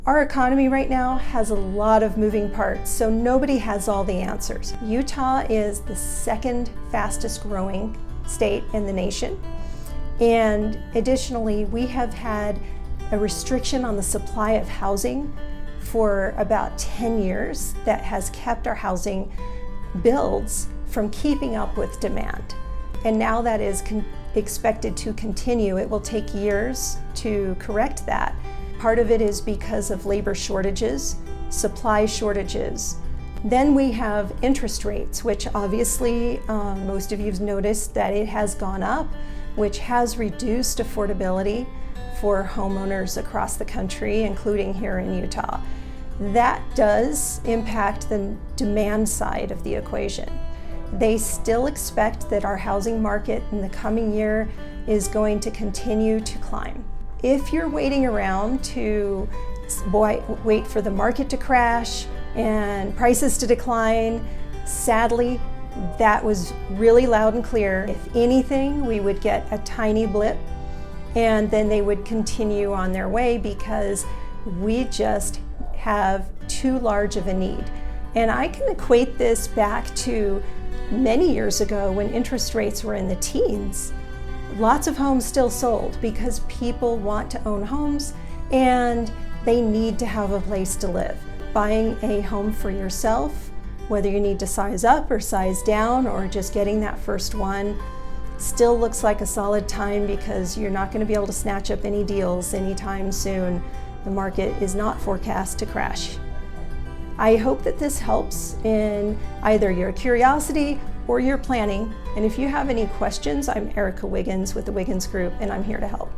Our economy right now has a lot of moving parts, so nobody has all the answers. Utah is the second fastest growing state in the nation. And additionally, we have had a restriction on the supply of housing for about 10 years that has kept our housing builds from keeping up with demand. And now that is expected to continue. It will take years to correct that. Part of it is because of labor shortages, supply shortages. Then we have interest rates, which obviously most of you have noticed that it has gone up, which has reduced affordability for homeowners across the country, including here in Utah. That does impact the demand side of the equation. They still expect that our housing market in the coming year is going to continue to climb. If you're waiting around to wait for the market to crash and prices to decline, sadly, that was really loud and clear. If anything, we would get a tiny blip and then they would continue on their way because we just have too large of a need. And I can equate this back to many years ago when interest rates were in the teens. Lots of homes still sold because people want to own homes and they need to have a place to live. Buying a home for yourself, whether you need to size up or size down or just getting that first one, still looks like a solid time because you're not going to be able to snatch up any deals anytime soon. The market is not forecast to crash. I hope that this helps in either your curiosity or your planning. And if you have any questions, I'm Erika Wiggins with the Wiggins Group, and I'm here to help.